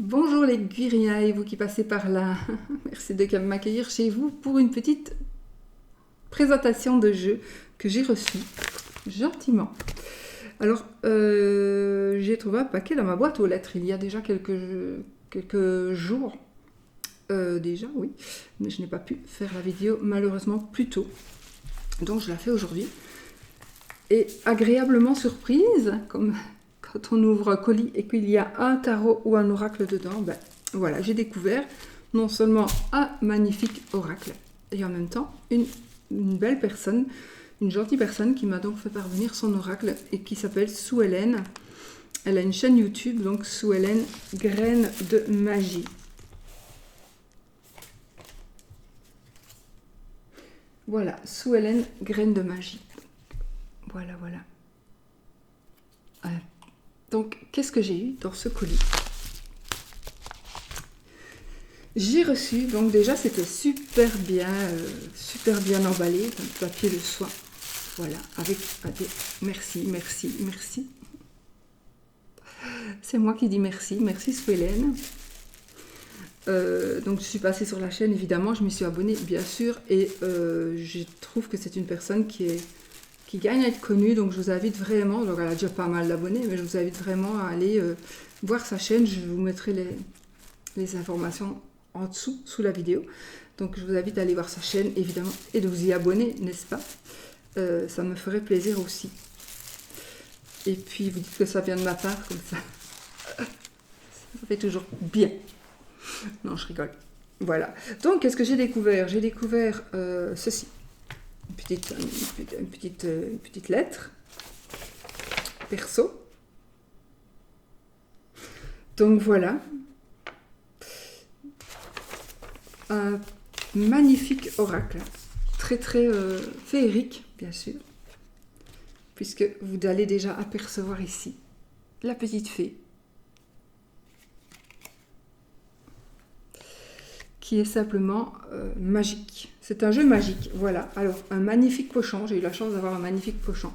Bonjour les Guiriens et vous qui passez par là. Merci de m'accueillir chez vous pour une petite présentation de jeu que j'ai reçu gentiment. Alors, j'ai trouvé un paquet dans ma boîte aux lettres il y a déjà quelques jours. Déjà, oui. Mais je n'ai pas pu faire la vidéo malheureusement plus tôt. Donc, je la fais aujourd'hui. Et agréablement surprise, comme quand on ouvre un colis et qu'il y a un tarot ou un oracle dedans, ben voilà, j'ai découvert non seulement un magnifique oracle, et en même temps une belle personne, une gentille personne qui m'a donc fait parvenir son oracle et qui s'appelle Sue Ellen. Elle a une chaîne YouTube, donc Sue Ellen, Graines de magie. Voilà, Sue Ellen, Graines de magie. Voilà, voilà. Donc, qu'est-ce que j'ai eu dans ce colis? J'ai reçu, donc déjà c'était super bien emballé, dans le papier de soie. Voilà, avec des merci, merci, merci. C'est moi qui dis merci, merci Sue Ellen. Donc je suis passée sur la chaîne, évidemment, je m'y suis abonnée, bien sûr, et je trouve que c'est une personne qui gagne à être connue, donc je vous invite vraiment, donc elle a déjà pas mal d'abonnés, mais je vous invite vraiment à aller voir sa chaîne. Je vous mettrai les informations en dessous, sous la vidéo. Donc je vous invite à aller voir sa chaîne, évidemment, et de vous y abonner, n'est-ce pas? Ça me ferait plaisir aussi. Et puis vous dites que ça vient de ma part, comme ça. Ça fait toujours bien. Non, je rigole. Voilà. Donc, qu'est-ce que j'ai découvert? J'ai découvert ceci. Une petite lettre perso. Donc voilà, un magnifique oracle, très féerique bien sûr, puisque vous allez déjà apercevoir ici la petite fée qui est simplement magique. C'est un jeu magique, voilà. Alors, un magnifique pochon, j'ai eu la chance d'avoir un magnifique pochon,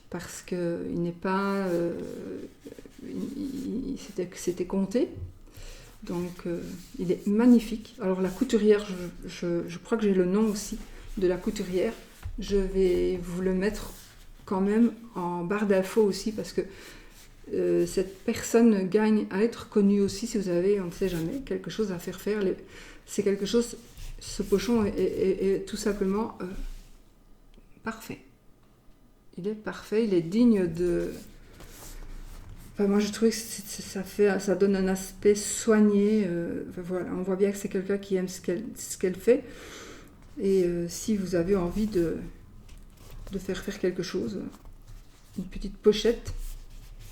parce qu'il n'est pas... c'était compté, donc il est magnifique. Alors la couturière, je crois que j'ai le nom aussi de la couturière, je vais vous le mettre quand même en barre d'infos aussi, parce que cette personne gagne à être connue aussi. Si vous avez, on ne sait jamais, quelque chose à faire, c'est quelque chose, ce pochon est tout simplement parfait. Il est parfait, il est digne de... Enfin, moi, je trouve que ça donne un aspect soigné. Voilà, on voit bien que c'est quelqu'un qui aime ce qu'elle fait. Et si vous avez envie de faire quelque chose, une petite pochette,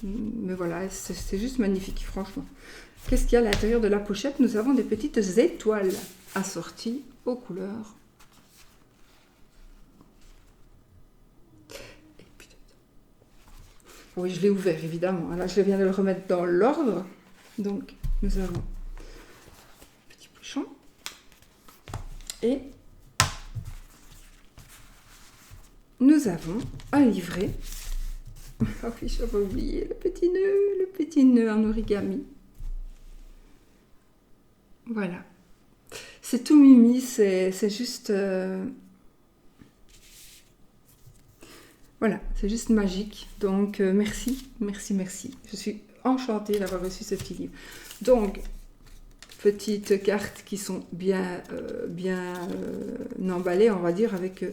mais voilà, c'est juste magnifique, franchement. Qu'est-ce qu'il y a à l'intérieur de la pochette? Nous avons des petites étoiles assorties aux couleurs. Oui, je l'ai ouvert, évidemment. Là, je viens de le remettre dans l'ordre. Donc, nous avons un petit pochon. Et nous avons un livret. Ah oui, j'avais oublié le petit nœud en origami. Voilà. C'est tout mimi, c'est juste... Voilà, c'est juste magique. Donc, merci, merci, merci. Je suis enchantée d'avoir reçu ce petit livre. Donc, petites cartes qui sont bien emballées, on va dire, avec...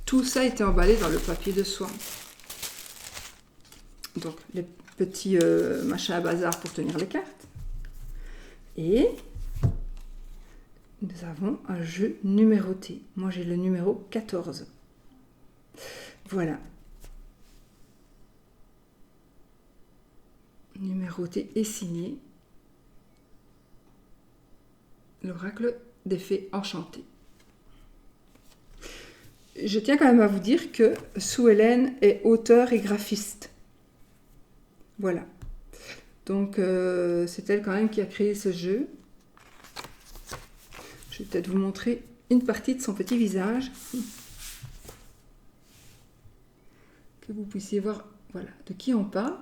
tout ça a été emballé dans le papier de soie. Donc, les petits machins à bazar pour tenir les cartes. Et nous avons un jeu numéroté. Moi, j'ai le numéro 14. Voilà. Numéroté et signé. L'oracle des fées enchantées. Je tiens quand même à vous dire que Sue Ellen est auteure et graphiste. Voilà. Donc, c'est elle quand même qui a créé ce jeu. Je vais peut-être vous montrer une partie de son petit visage. Que vous puissiez voir, voilà, de qui on parle.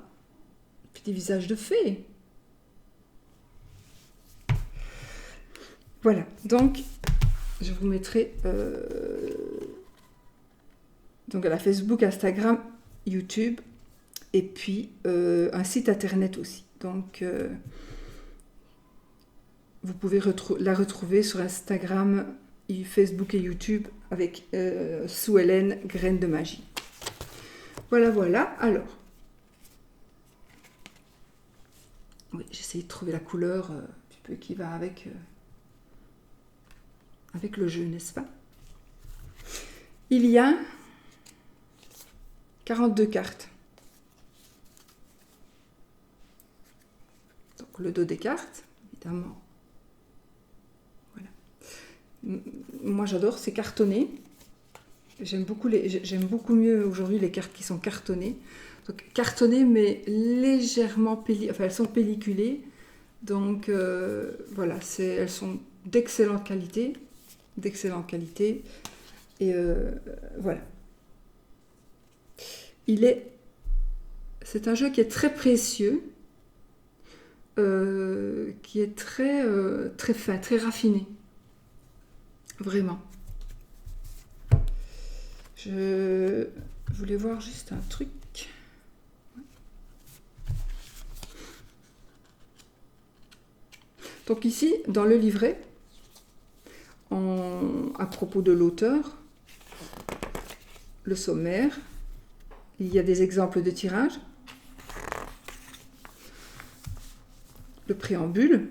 Petit visage de fée. Voilà, donc je vous mettrai donc à la Facebook, Instagram, YouTube et puis un site internet aussi. Donc vous pouvez la retrouver sur Instagram, Facebook et YouTube avec Sue Hélène Graines de Magie. Voilà, voilà. Alors, oui, j'essaie de trouver la couleur un petit peu qui va avec le jeu, n'est-ce pas? Il y a 42 cartes. Donc le dos des cartes, évidemment. Voilà. Moi j'adore, c'est cartonné. J'aime beaucoup mieux aujourd'hui les cartes qui sont cartonnées. Donc cartonnées mais légèrement elles sont pelliculées. Donc voilà, elles sont d'excellente qualité. Et voilà. C'est un jeu qui est très précieux, qui est très fin, très raffiné. Vraiment. Je voulais voir juste un truc. Donc ici, dans le livret, à propos de l'auteur, le sommaire, il y a des exemples de tirage, le préambule,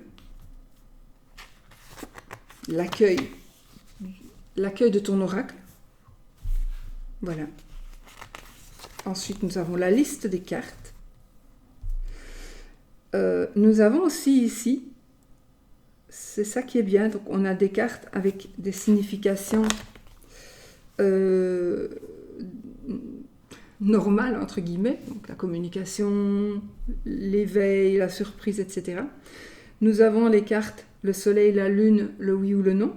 l'accueil de ton oracle. Voilà. Ensuite, nous avons la liste des cartes. Nous avons aussi ici, c'est ça qui est bien, donc on a des cartes avec des significations normales, entre guillemets, donc la communication, l'éveil, la surprise, etc. Nous avons les cartes le soleil, la lune, le oui ou le non,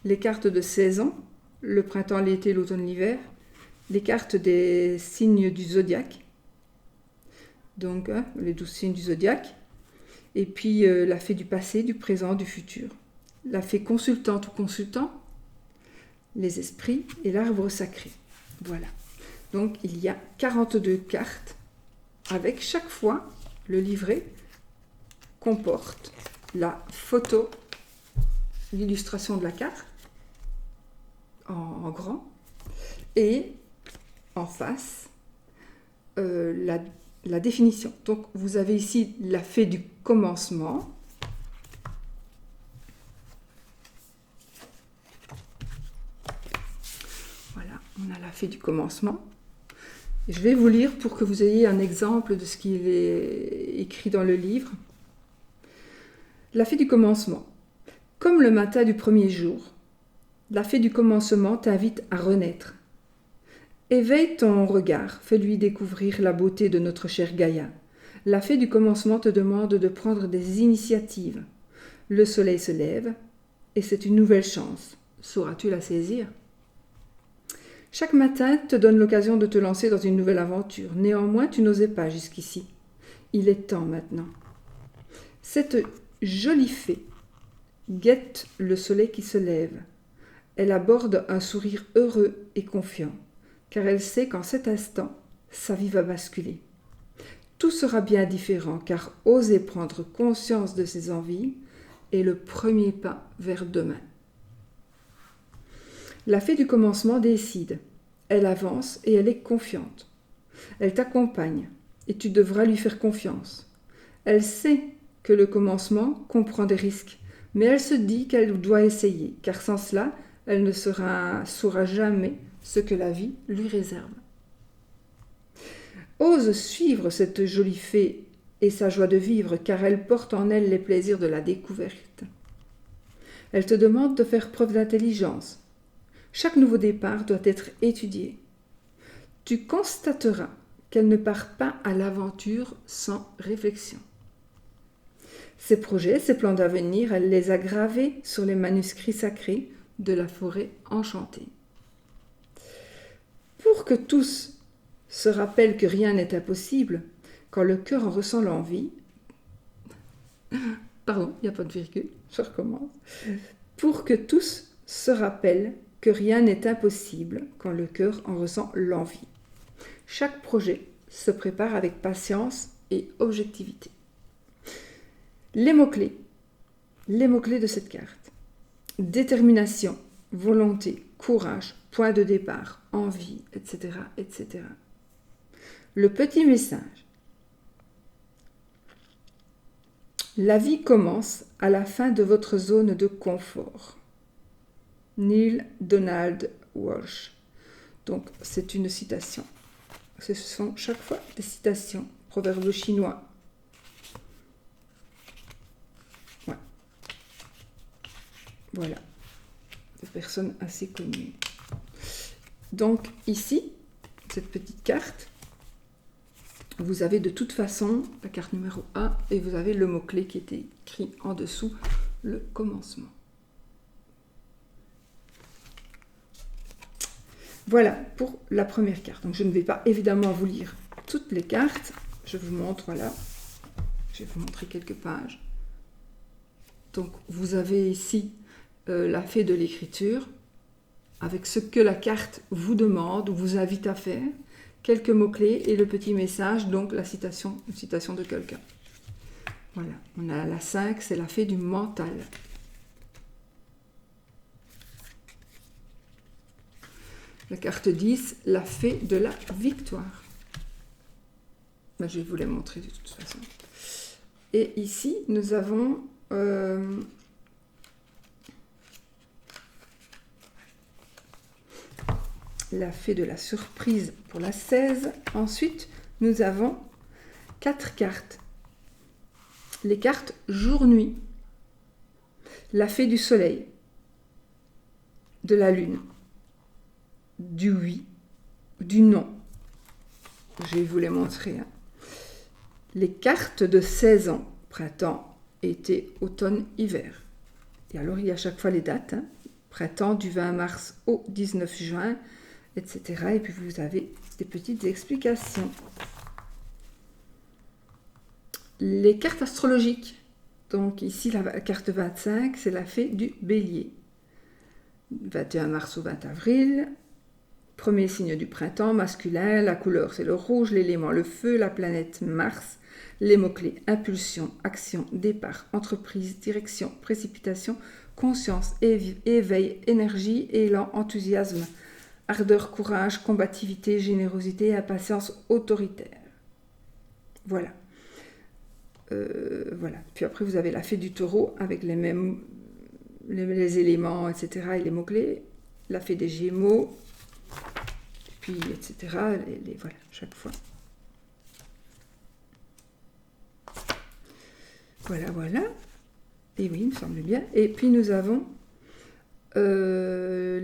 les cartes de saison, le printemps, l'été, l'automne, l'hiver, les cartes des signes du zodiaque, donc les 12 signes du zodiaque, et puis la fée du passé, du présent, du futur, la fée consultante ou consultant, les esprits et l'arbre sacré. Voilà. Donc il y a 42 cartes avec chaque fois le livret comporte la photo, l'illustration de la carte en grand et en face la définition. Donc vous avez ici la fée du commencement. Voilà, on a la fée du commencement. Et je vais vous lire pour que vous ayez un exemple de ce qu'il est écrit dans le livre. La fée du commencement. Comme le matin du premier jour, la fée du commencement t'invite à renaître. Éveille ton regard, fais-lui découvrir la beauté de notre chère Gaïa. La fée du commencement te demande de prendre des initiatives. Le soleil se lève et c'est une nouvelle chance. Sauras-tu la saisir ? Chaque matin te donne l'occasion de te lancer dans une nouvelle aventure. Néanmoins, tu n'osais pas jusqu'ici. Il est temps maintenant. Cette jolie fée guette le soleil qui se lève. Elle aborde un sourire heureux et confiant, car elle sait qu'en cet instant, sa vie va basculer. Tout sera bien différent, car oser prendre conscience de ses envies est le premier pas vers demain. La fée du commencement décide. Elle avance et elle est confiante. Elle t'accompagne et tu devras lui faire confiance. Elle sait que le commencement comprend des risques, mais elle se dit qu'elle doit essayer, car sans cela, elle ne saura jamais ce que la vie lui réserve. Ose suivre cette jolie fée et sa joie de vivre, car elle porte en elle les plaisirs de la découverte. Elle te demande de faire preuve d'intelligence. Chaque nouveau départ doit être étudié. Tu constateras qu'elle ne part pas à l'aventure sans réflexion. Ses projets, ses plans d'avenir, elle les a gravés sur les manuscrits sacrés de la forêt enchantée. Pour que tous se rappellent que rien n'est impossible, quand le cœur en ressent l'envie, pardon, il n'y a pas de virgule, je recommence. pour que tous se rappellent que rien n'est impossible quand le cœur en ressent l'envie. Chaque projet se prépare avec patience et objectivité. Les mots-clés de cette carte. Détermination, volonté, courage, point de départ, envie, etc., etc. Le petit message. La vie commence à la fin de votre zone de confort. Neil Donald Walsh. Donc, c'est une citation. Ce sont chaque fois des citations. Proverbe chinois. Ouais. Voilà. Des personnes assez connues. Donc, ici, cette petite carte, vous avez de toute façon la carte numéro 1 et vous avez le mot-clé qui était écrit en dessous, le commencement. Voilà pour la première carte. Donc je ne vais pas évidemment vous lire toutes les cartes. Je vous montre, voilà. Je vais vous montrer quelques pages. Donc vous avez ici la fée de l'écriture, avec ce que la carte vous demande ou vous invite à faire. Quelques mots-clés et le petit message, donc la citation, une citation de quelqu'un. Voilà, on a la 5, c'est la fée du mental. La carte 10, la fée de la victoire. Ben, je vais vous les montrer de toute façon. Et ici, nous avons la fée de la surprise pour la 16. Ensuite, nous avons 4 cartes. Les cartes jour-nuit. La fée du soleil, de la lune, du oui, du non. Je vais vous les montrer. Les cartes de 16 ans, printemps, été, automne, hiver. Et alors, il y a à chaque fois les dates. Printemps du 20 mars au 19 juin, etc. Et puis vous avez des petites explications. Les cartes astrologiques. Donc ici, la carte 25, c'est la fée du bélier. 21 mars au 20 avril. Premier signe du printemps, masculin. La couleur, c'est le rouge. L'élément, le feu. La planète, Mars. Les mots-clés, impulsion, action, départ, entreprise, direction, précipitation, conscience, éveil, énergie, élan, enthousiasme, ardeur, courage, combativité, générosité, impatience, autoritaire. Voilà. Voilà. Puis après, vous avez la fée du taureau avec les mêmes les éléments, etc. et les mots-clés. La fée des gémeaux, puis etc. Voilà, chaque fois. Voilà, voilà. Et oui, il me semble bien. Et puis nous avons les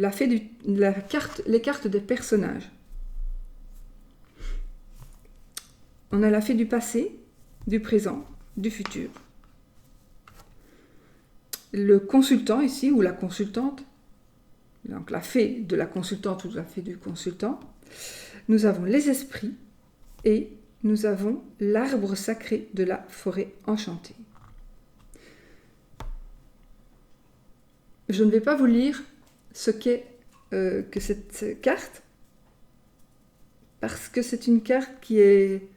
cartes des personnages. On a la fée du passé, du présent, du futur. Le consultant ici, ou la consultante, donc la fée de la consultante ou la fée du consultant. Nous avons les esprits et nous avons l'arbre sacré de la forêt enchantée. Je ne vais pas vous lire ce qu'est que cette carte, parce que c'est une carte qui est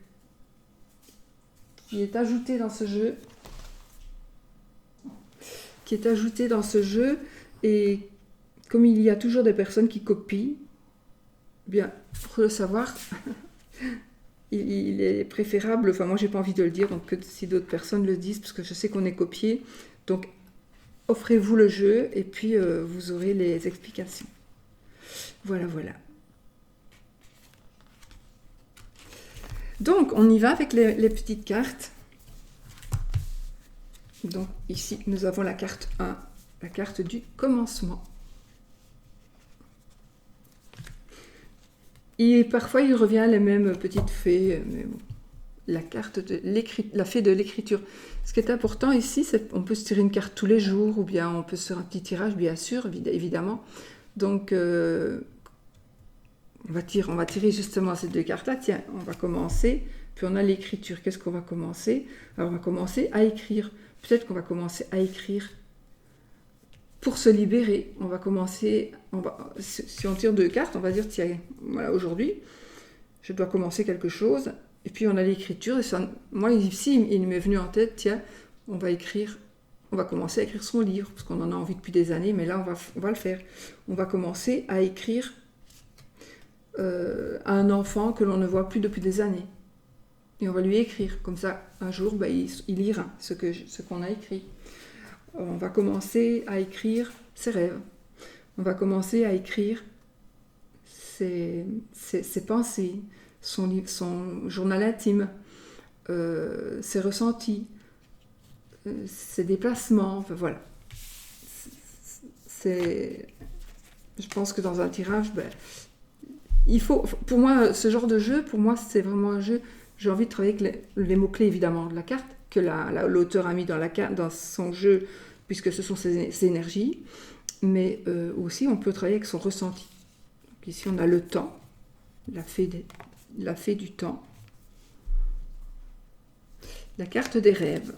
ajoutée dans ce jeu, et comme il y a toujours des personnes qui copient, bien, pour le savoir, il est préférable, enfin moi j'ai pas envie de le dire, donc que si d'autres personnes le disent, parce que je sais qu'on est copié, donc offrez-vous le jeu et puis vous aurez les explications. Voilà, voilà. Donc on y va avec les petites cartes. Donc ici nous avons la carte 1, la carte du commencement. Et parfois il revient les mêmes petites fées, mais bon. La fée de l'écriture. Ce qui est important ici, c'est qu'on peut se tirer une carte tous les jours, ou bien on peut se faire un petit tirage, bien sûr, évidemment. Donc, on va tirer justement ces deux cartes-là. Tiens, on va commencer. Puis on a l'écriture. Qu'est-ce qu'on va commencer? Alors, on va commencer à écrire. Peut-être qu'on va commencer à écrire pour se libérer. On va commencer, si on tire 2 cartes, on va dire, tiens, voilà, aujourd'hui, je dois commencer quelque chose. Et puis on a l'écriture. Et ça, moi, ici, il m'est venu en tête, tiens, on va commencer à écrire son livre, parce qu'on en a envie depuis des années, mais là, on va le faire. On va commencer à écrire à un enfant que l'on ne voit plus depuis des années. Et on va lui écrire. Comme ça, un jour, il lira ce qu'on a écrit. On va commencer à écrire ses rêves. On va commencer à écrire ses pensées, son journal intime, ses ressentis, ses déplacements. Enfin, voilà. Je pense que dans un tirage, il faut, pour moi, ce genre de jeu, pour moi, c'est vraiment un jeu. J'ai envie de travailler avec les mots-clés, évidemment, de la carte, que l'auteur a mis dans son jeu, puisque ce sont ses énergies. Mais aussi, on peut travailler avec son ressenti. Donc ici, on a le temps, la fée du temps, la carte des rêves,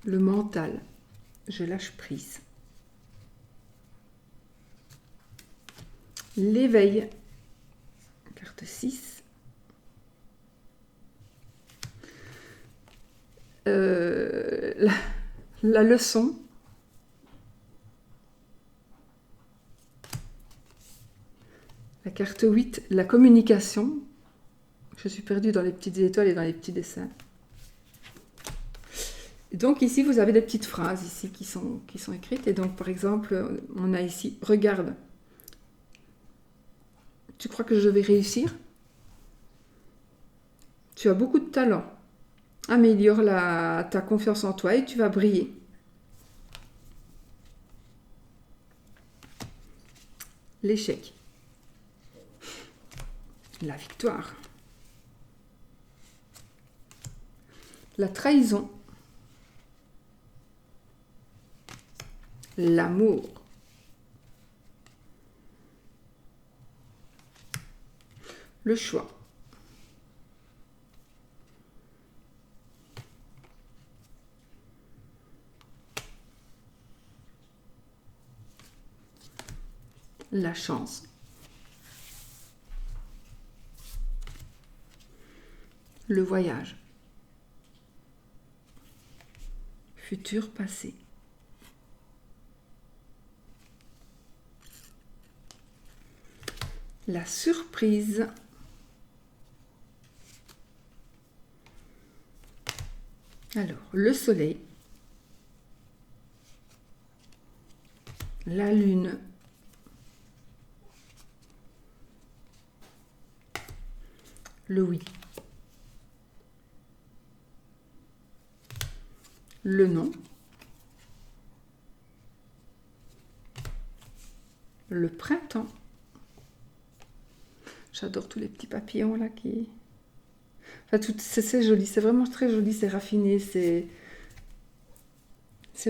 le mental, je lâche prise. L'éveil, carte 6. La leçon. La carte 8, la communication. Je suis perdue dans les petites étoiles et dans les petits dessins. Et donc ici, vous avez des petites phrases ici qui sont écrites. Et donc, par exemple, on a ici « Regarde, tu crois que je vais réussir? Tu as beaucoup de talent. Améliore ta confiance en toi et tu vas briller. » L'échec. La victoire. La trahison. L'amour. Le choix. La chance. Le voyage. Futur, passé. La surprise. Alors, le soleil. La lune. Le oui. Le non. Le printemps. J'adore tous les petits papillons là qui... Enfin, c'est joli, c'est vraiment très joli, c'est raffiné, c'est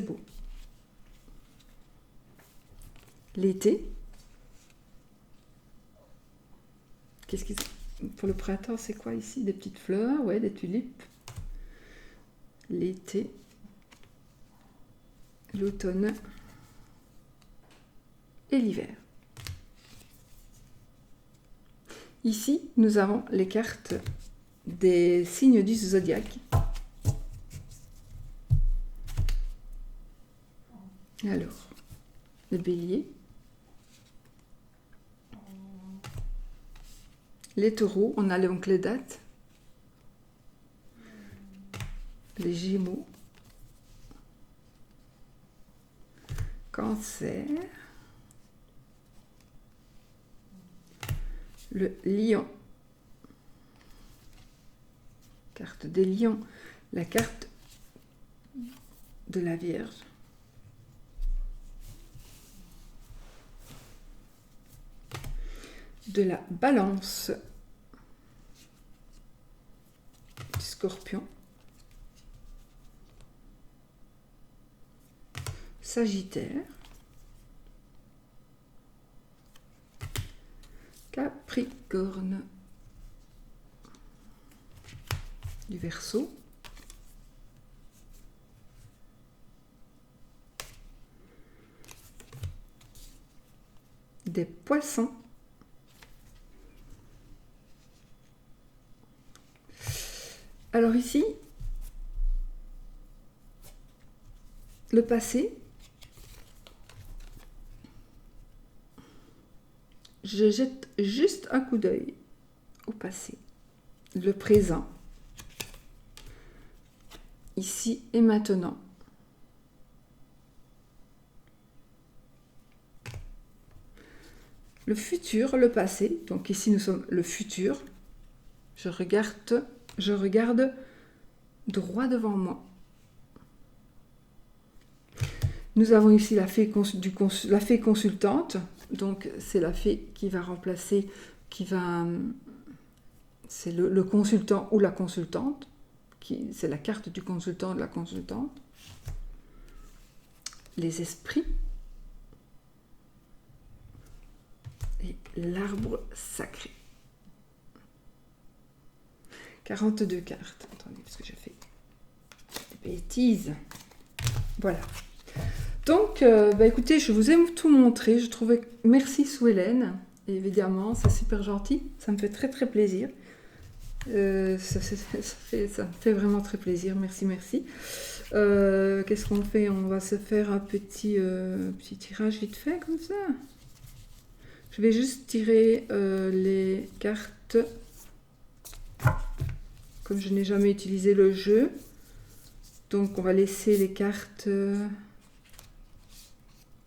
beau. L'été. Pour le printemps, c'est quoi ici? Des petites fleurs, ouais, des tulipes. L'été. L'automne. Et l'hiver. Ici, nous avons les cartes des signes du zodiaque. Alors, le bélier, les taureaux, on a donc les dates, les gémeaux, cancer, le lion, carte des lions, la carte de la Vierge, de la balance, du scorpion, Sagittaire, Capricorne, du Verseau, des poissons. Alors ici, le passé, je jette juste un coup d'œil au passé. Le présent, ici et maintenant. Le futur, le passé, donc ici nous sommes le futur. Je regarde droit devant moi. Nous avons ici la fée consultante, donc c'est la fée qui va remplacer, c'est le consultant ou la consultante, c'est la carte du consultant ou de la consultante. Les esprits et l'arbre sacré. 42 cartes. Attendez, parce que j'ai fait des bêtises. Voilà. Donc, écoutez, je vous ai tout montré. Je trouvais... Merci Sue-Hélène. Évidemment, c'est super gentil. Ça me fait très très plaisir. Ça me fait vraiment très plaisir. Merci, merci. Qu'est-ce qu'on fait? On va se faire un petit tirage vite fait, comme ça. Je vais juste tirer les cartes. Comme je n'ai jamais utilisé le jeu. Donc, on va laisser les cartes...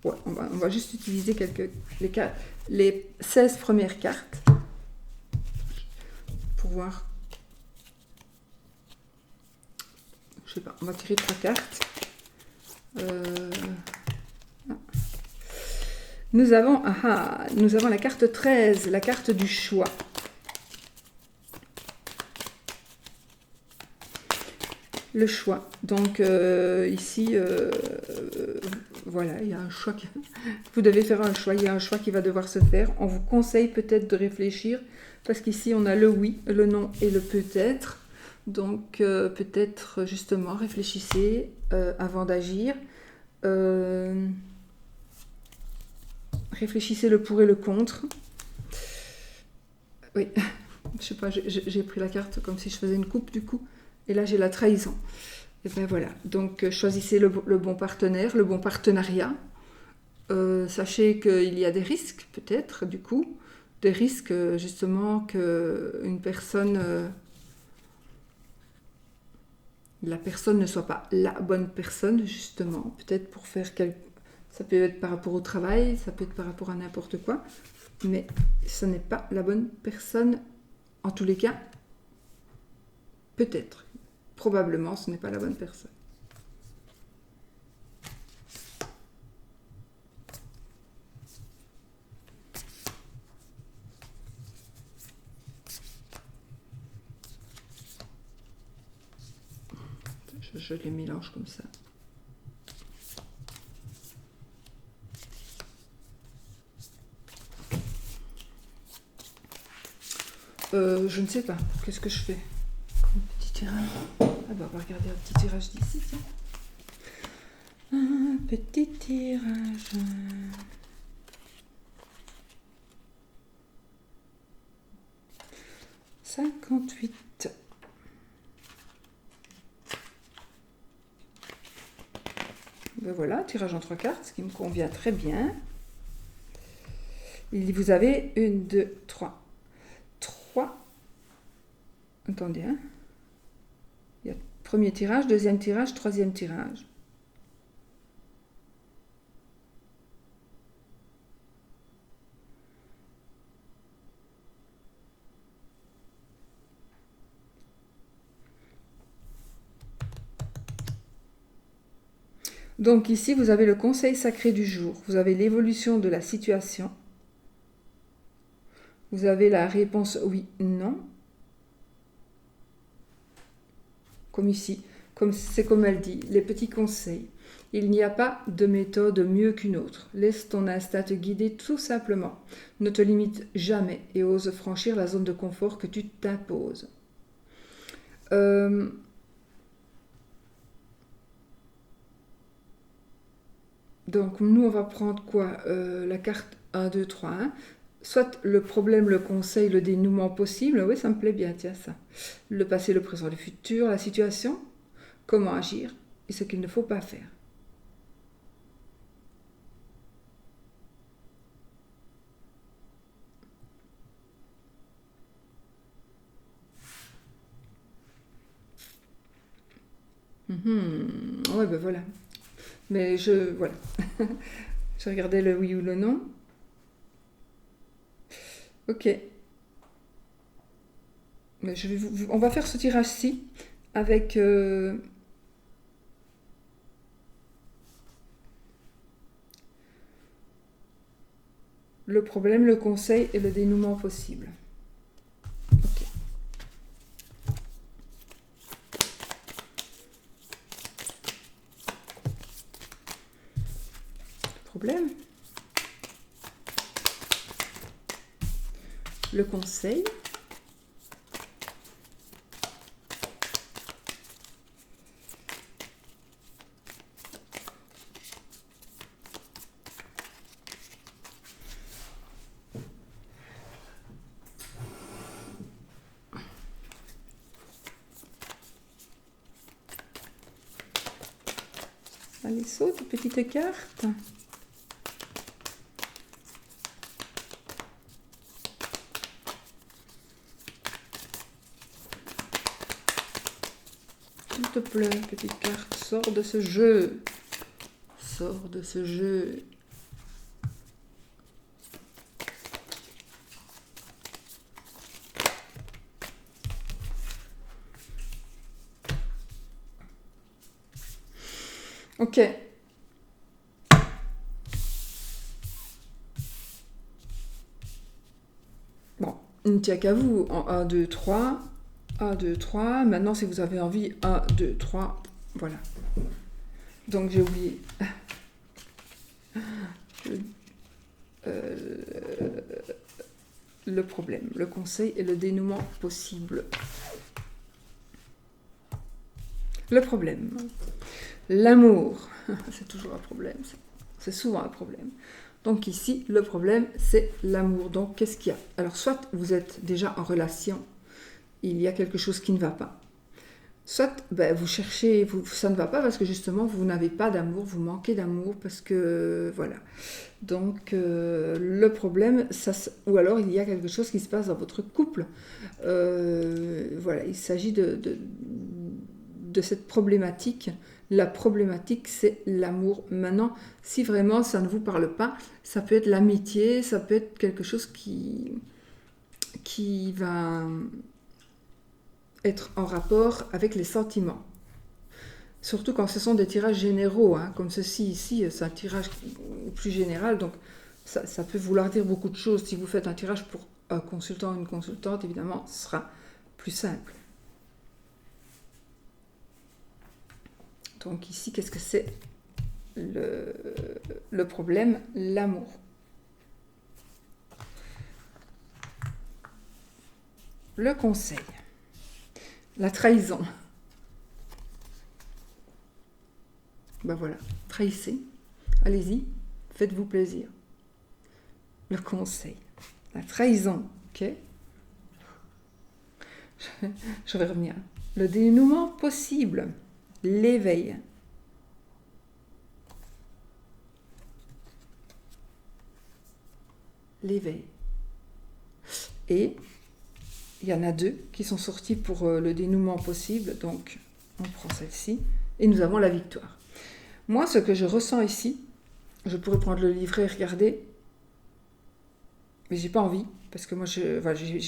Ouais, on va juste utiliser les 16 premières cartes pour voir. Je sais pas, on va tirer 3 cartes. Nous avons la carte 13, la carte du choix. Le choix. Donc ici, voilà, il y a un choix. Vous devez faire un choix. Il y a un choix qui va devoir se faire. On vous conseille peut-être de réfléchir parce qu'ici on a le oui, le non et le peut-être. Donc peut-être justement réfléchissez avant d'agir. Réfléchissez le pour et le contre. Oui, je sais pas, j'ai pris la carte comme si je faisais une coupe du coup. Et là, j'ai la trahison. Et bien voilà. Donc, choisissez le bon partenaire, le bon partenariat. Sachez qu'il y a des risques, peut-être, du coup. Des risques, justement, qu'une personne... la personne ne soit pas la bonne personne, justement. Peut-être pour faire ça peut être par rapport au travail, ça peut être par rapport à n'importe quoi. Mais ce n'est pas la bonne personne, en tous les cas. Peut-être. Probablement, ce n'est pas la bonne personne. Je les mélange comme ça. Je ne sais pas. Qu'est-ce que je fais? Petit tirage. Ah bah, on va regarder un petit tirage d'ici. Un petit tirage. « 58. Ben voilà, tirage en 3 cartes, ce qui me convient très bien. Vous avez 1, 2, 3. 3. Attendez, hein. Il y a premier tirage, deuxième tirage, troisième tirage. Donc ici, vous avez le conseil sacré du jour. Vous avez l'évolution de la situation. Vous avez la réponse oui, non. Comme ici, c'est comme elle dit, les petits conseils. Il n'y a pas de méthode mieux qu'une autre. Laisse ton instinct te guider tout simplement. Ne te limite jamais et ose franchir la zone de confort que tu t'imposes. Donc nous, on va prendre quoi? La carte 1, 2, 3, 1. Soit le problème, le conseil, le dénouement possible. Oui, ça me plaît bien, tiens, ça. Le passé, le présent, le futur, la situation, comment agir et ce qu'il ne faut pas faire. Ouais, ben voilà. Mais voilà. Je regardais le oui ou le non. Ok. Mais on va faire ce tirage-ci avec le problème, le conseil et le dénouement possible. Ok. Problème. Le conseil. Allez, saute, petite carte. S'il te plaît, petite carte, sors de ce jeu. Sors de ce jeu. Ok. Bon, il ne tient qu'à vous. En 1, 2, 3. 1, 2, 3. Maintenant, si vous avez envie, 1, 2, 3. Voilà. Donc, j'ai oublié. Le problème, le conseil et le dénouement possible. Le problème. L'amour. C'est toujours un problème. C'est souvent un problème. Donc ici, le problème, c'est l'amour. Donc, qu'est-ce qu'il y a? Alors, soit vous êtes déjà en relation, il y a quelque chose qui ne va pas. Soit vous cherchez, ça ne va pas parce que justement, vous n'avez pas d'amour, vous manquez d'amour parce que, voilà. Donc, le problème, ou alors il y a quelque chose qui se passe dans votre couple. Voilà, il s'agit de cette problématique. La problématique, c'est l'amour. Maintenant, si vraiment ça ne vous parle pas, ça peut être l'amitié, ça peut être quelque chose qui va être en rapport avec les sentiments. Surtout quand ce sont des tirages généraux, hein, comme ceci ici, c'est un tirage plus général, donc ça peut vouloir dire beaucoup de choses. Si vous faites un tirage pour un consultant ou une consultante, évidemment, ce sera plus simple. Donc ici, qu'est-ce que c'est le problème? L'amour. Le conseil. La trahison. Ben voilà, trahissez. Allez-y, faites-vous plaisir. Le conseil. La trahison, ok? Je vais revenir. Le dénouement possible. L'éveil. L'éveil. Et il y en a deux qui sont sortis pour le dénouement possible, donc on prend celle-ci, et nous avons la victoire. Moi, ce que je ressens ici, je pourrais prendre le livret et regarder, mais j'ai pas envie, parce que moi, j'ai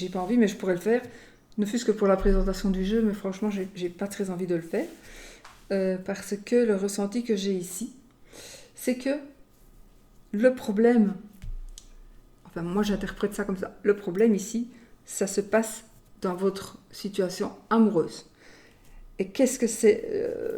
pas envie, mais je pourrais le faire, ne fût-ce que pour la présentation du jeu, mais franchement, j'ai pas très envie de le faire, parce que le ressenti que j'ai ici, c'est que le problème, enfin moi j'interprète ça comme ça, le problème ici, ça se passe dans votre situation amoureuse. Et qu'est-ce que c'est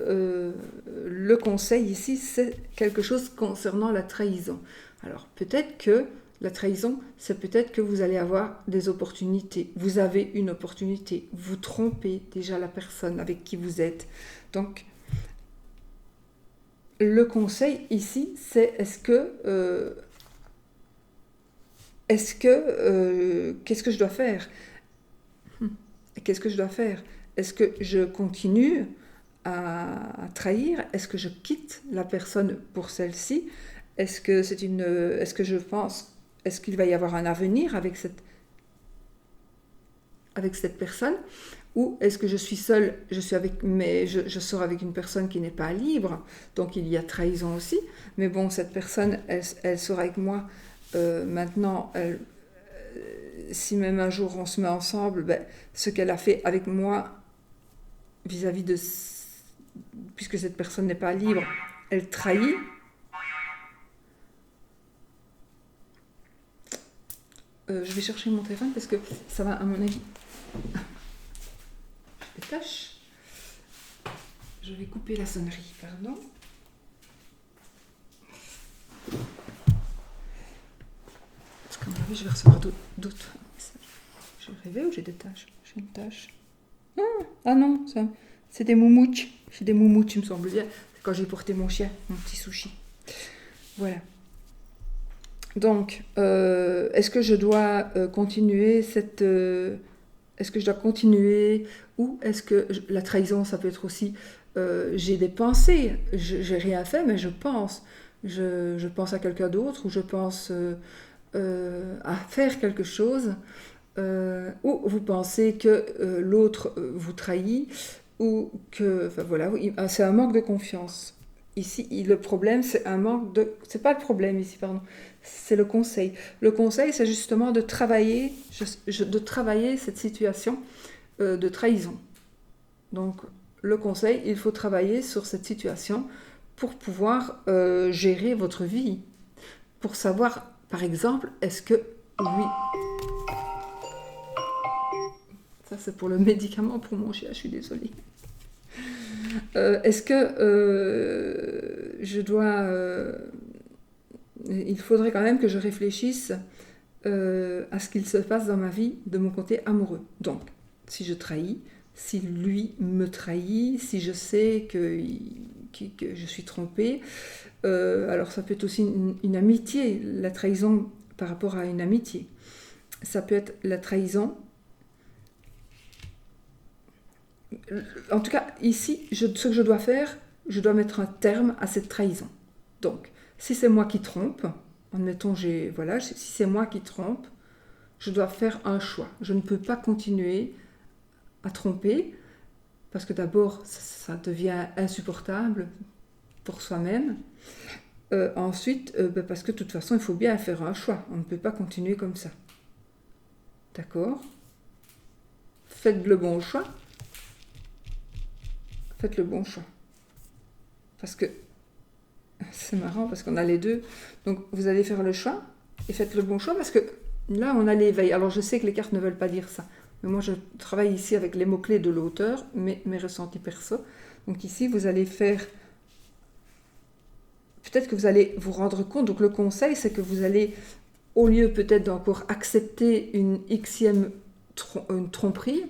le conseil ici? C'est quelque chose concernant la trahison. Alors peut-être que la trahison, c'est peut-être que vous allez avoir des opportunités. Vous avez une opportunité. Vous trompez déjà la personne avec qui vous êtes. Donc le conseil ici, c'est est-ce que qu'est-ce que je dois faire? Qu'est-ce que je dois faire? Est-ce que je continue à trahir? Est-ce que je quitte la personne pour celle-ci? Est-ce que je pense, est-ce qu'il va y avoir un avenir avec cette personne? Ou est-ce que je suis seule, je sors avec une personne qui n'est pas libre, donc il y a trahison aussi. Mais bon, cette personne, elle sort avec moi maintenant. Si même un jour on se met ensemble, ben, ce qu'elle a fait avec moi vis-à-vis de... Puisque cette personne n'est pas libre, elle trahit. Je vais chercher mon téléphone parce que ça va, à mon avis... Je détache. Je vais couper la sonnerie, pardon. Parce qu'à mon avis, je vais recevoir d'autres messages. J'ai rêvé ou j'ai des tâches? J'ai une tâche. Ah non, c'est des moumouches. J'ai des moumouches, il me semble bien. C'est quand j'ai porté mon chien, mon petit sushi. Voilà. Donc, est-ce que je dois continuer est-ce que je dois continuer? Ou est-ce que la trahison, ça peut être aussi... j'ai des pensées, j'ai rien fait, mais je pense. Je pense à quelqu'un d'autre, ou je pense à faire quelque chose. Ou vous pensez que l'autre vous trahit, ou que... Enfin voilà, c'est un manque de confiance. Ici, le problème, c'est un manque de... C'est pas le problème ici, pardon. C'est le conseil. Le conseil, c'est justement de travailler cette situation de trahison. Donc, le conseil, il faut travailler sur cette situation pour pouvoir gérer votre vie. Pour savoir, par exemple, est-ce que... Oui. Ça, c'est pour le médicament pour mon chien, je suis désolée. Est-ce que je dois... il faudrait quand même que je réfléchisse à ce qu'il se passe dans ma vie de mon côté amoureux. Donc, si je trahis, si lui me trahit, si je sais que je suis trompée, alors ça peut être aussi une amitié, la trahison par rapport à une amitié. Ça peut être la trahison. En tout cas, ici, ce que je dois faire, je dois mettre un terme à cette trahison. Donc, si c'est moi qui trompe, admettons, si c'est moi qui trompe, je dois faire un choix. Je ne peux pas continuer à tromper, parce que d'abord, ça devient insupportable pour soi-même. Ensuite, parce que de toute façon, il faut bien faire un choix. On ne peut pas continuer comme ça. D'accord? Faites le bon choix. Faites le bon choix. Parce que c'est marrant, parce qu'on a les deux. Donc, vous allez faire le choix et faites le bon choix, parce que là, on a l'éveil. Alors, je sais que les cartes ne veulent pas dire ça. Mais moi, je travaille ici avec les mots-clés de l'auteur, mes ressentis perso. Donc ici, vous allez faire... Peut-être que vous allez vous rendre compte. Donc le conseil, c'est que vous allez, au lieu peut-être d'encore accepter une xème une tromperie,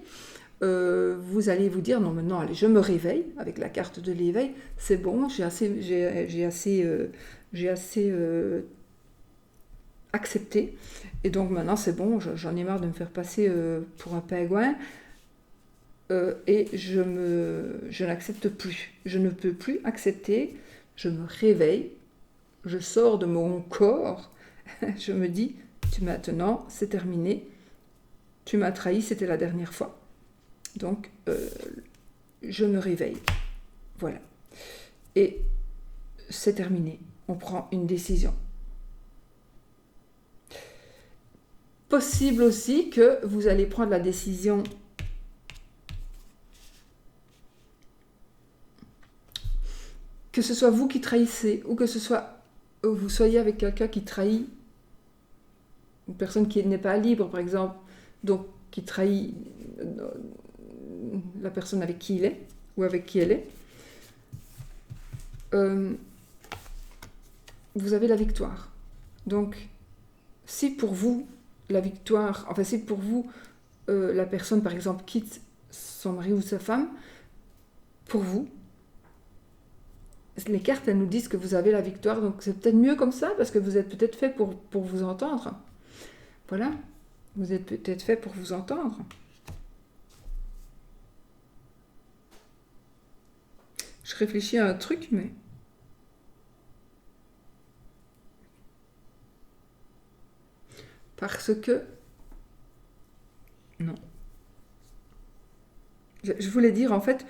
vous allez vous dire, non, maintenant, allez, je me réveille avec la carte de l'éveil. C'est bon, j'ai assez accepté. Et donc maintenant, c'est bon, j'en ai marre de me faire passer pour un pingouin. Et je n'accepte plus. Je ne peux plus accepter. Je me réveille. Je sors de mon corps. Je me dis, maintenant, c'est terminé. Tu m'as trahi, c'était la dernière fois. Donc, je me réveille. Voilà. Et c'est terminé. On prend une décision. Possible aussi que vous allez prendre la décision que ce soit vous qui trahissez ou que vous soyez avec quelqu'un qui trahit, une personne qui n'est pas libre par exemple, donc qui trahit la personne avec qui il est ou avec qui elle est, vous avez la victoire. Donc si pour vous la victoire, enfin si pour vous la personne par exemple quitte son mari ou sa femme, pour vous, les cartes, elles nous disent que vous avez la victoire, donc c'est peut-être mieux comme ça, parce que vous êtes peut-être fait pour vous entendre. Voilà, vous êtes peut-être fait pour vous entendre. Je réfléchis à un truc, mais... Parce que... Non. Je voulais dire, en fait,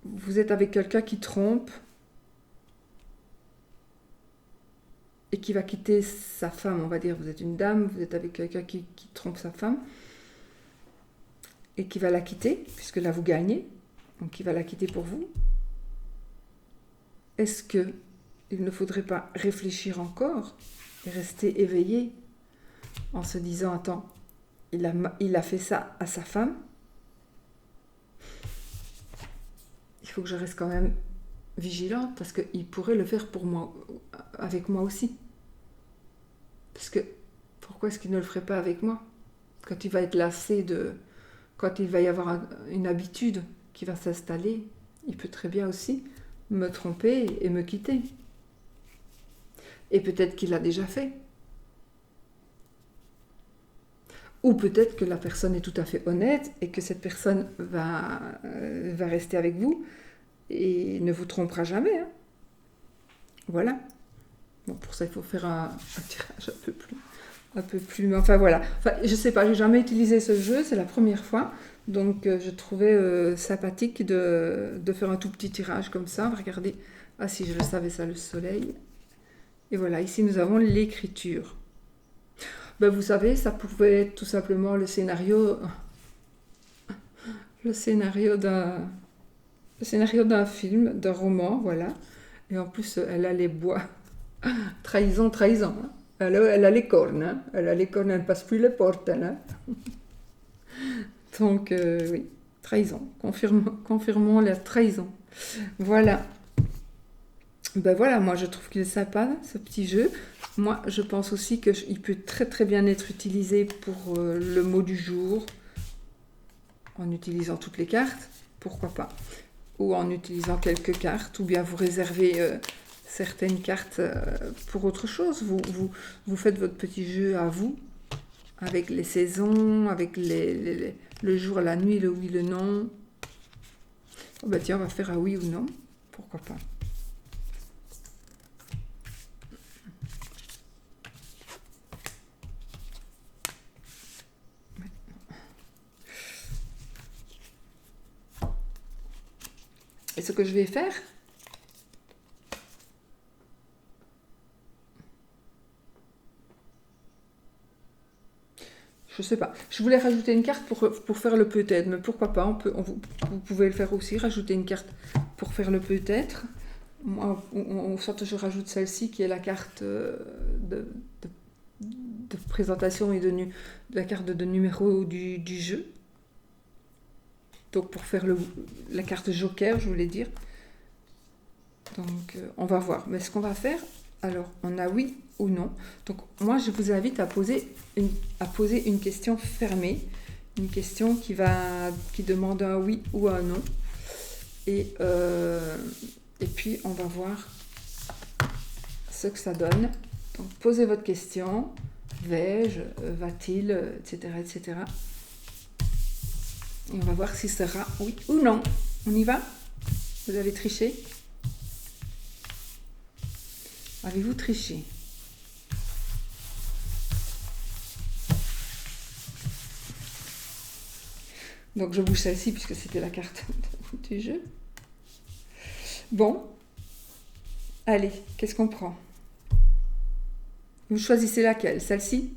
vous êtes avec quelqu'un qui trompe et qui va quitter sa femme, on va dire. Vous êtes une dame, vous êtes avec quelqu'un qui trompe sa femme et qui va la quitter, puisque là vous gagnez, donc il va la quitter pour vous. Est-ce que il ne faudrait pas réfléchir encore et rester éveillé en se disant, attends, il a fait ça à sa femme, il faut que je reste quand même vigilante parce qu'il pourrait le faire pour moi, avec moi aussi. Parce que pourquoi est-ce qu'il ne le ferait pas avec moi? Quand il va être lassé quand il va y avoir une habitude qui va s'installer, il peut très bien aussi me tromper et me quitter. Et peut-être qu'il l'a déjà fait. Ou peut-être que la personne est tout à fait honnête et que cette personne va rester avec vous et ne vous trompera jamais. Hein. Voilà. Bon, pour ça, il faut faire un tirage un peu plus. Mais enfin, voilà. Enfin, je sais pas, j'ai jamais utilisé ce jeu, c'est la première fois. Donc, je trouvais sympathique de faire un tout petit tirage comme ça. Regardez. Ah, si je le savais, ça, le soleil. Et voilà, ici, nous avons l'écriture. Ben, vous savez, ça pouvait être tout simplement le scénario d'un film, d'un roman, voilà. Et en plus, elle a les bois. Trahison, trahison. Hein. Elle a les cornes. Hein. Elle a les cornes, elle ne passe plus les portes. Hein. Donc, oui, trahison. Confirmons la trahison. Voilà. Ben voilà, moi je trouve qu'il est sympa, ce petit jeu. Moi, je pense aussi qu'il peut très très bien être utilisé pour le mot du jour, en utilisant toutes les cartes, pourquoi pas. Ou en utilisant quelques cartes, ou bien vous réservez certaines cartes pour autre chose. Vous faites votre petit jeu à vous, avec les saisons, avec le jour, la nuit, le oui, le non. Oh bah tiens, on va faire un oui ou non, pourquoi pas. Et ce que je vais faire, je sais pas. Je voulais rajouter une carte pour faire le peut-être, mais pourquoi pas, vous pouvez le faire aussi, rajouter une carte pour faire le peut-être. Moi, soit je rajoute celle-ci qui est la carte de présentation et de la carte de numéro du jeu. Donc pour faire la carte joker, je voulais dire. Donc on va voir. Mais ce qu'on va faire, alors on a oui ou non. Donc moi je vous invite à poser une question fermée, une question qui demande un oui ou un non. Et puis on va voir ce que ça donne. Donc posez votre question. Vais-je, va-t-il, etc., etc. Et on va voir si ce sera oui ou non. On y va? Vous avez triché? Avez-vous triché? Donc je bouge celle-ci puisque c'était la carte du jeu. Bon. Allez, qu'est-ce qu'on prend? Vous choisissez laquelle? Celle-ci?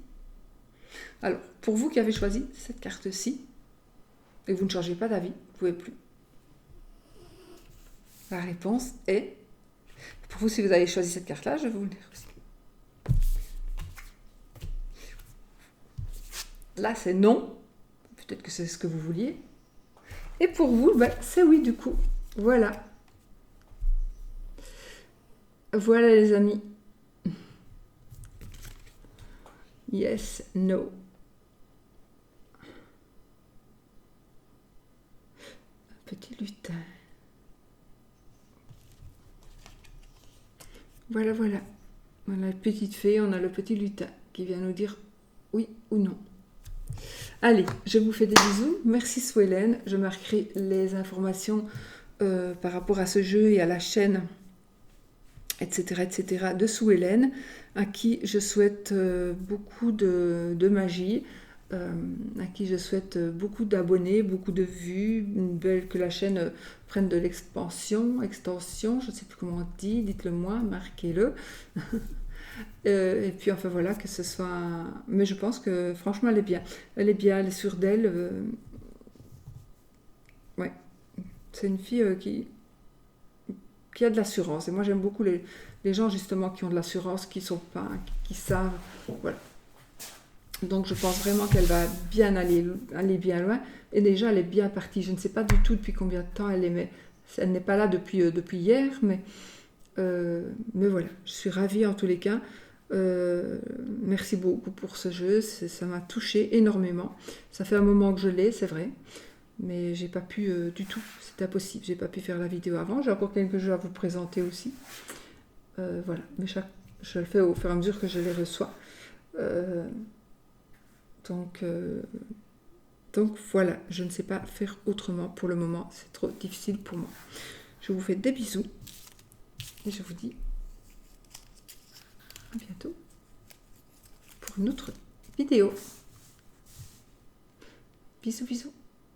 Alors, pour vous qui avez choisi cette carte-ci, et vous ne changez pas d'avis, vous ne pouvez plus. La réponse est... Pour vous, si vous avez choisi cette carte-là, je vais vous le dire aussi. Là, c'est non. Peut-être que c'est ce que vous vouliez. Et pour vous, ben, c'est oui du coup. Voilà. Voilà les amis. Yes, no. Un petit lutin. Voilà, voilà. On a la petite fée, on a le petit lutin qui vient nous dire oui ou non. Allez, je vous fais des bisous. Merci Swellen. Je marquerai les informations par rapport à ce jeu et à la chaîne, etc., de Swellen, à qui je souhaite beaucoup de magie, à qui je souhaite beaucoup d'abonnés, beaucoup de vues, que la chaîne prenne de l'expansion, extension, je ne sais plus comment on dit, dites-le moi, marquez-le. Et puis enfin voilà, que ce soit... Mais je pense que franchement elle est bien. Elle est bien, elle est sûre d'elle. Ouais, c'est une fille qui a de l'assurance. Et moi j'aime beaucoup les gens justement qui ont de l'assurance, qui sont pas, qui savent. Voilà. Donc je pense vraiment qu'elle va bien aller bien loin. Et déjà elle est bien partie. Je ne sais pas du tout depuis combien de temps elle est, mais elle n'est pas là depuis hier, mais voilà, je suis ravie en tous les cas. Merci beaucoup pour ce jeu, ça m'a touchée énormément. Ça fait un moment que je l'ai, c'est vrai, mais j'ai pas pu du tout, c'était impossible, j'ai pas pu faire la vidéo avant. J'ai encore quelques jeux à vous présenter aussi. Voilà, mais je le fais au fur et à mesure que je les reçois. Donc voilà, je ne sais pas faire autrement pour le moment, c'est trop difficile pour moi. Je vous fais des bisous et je vous dis à bientôt pour une autre vidéo. Bisous, bisous.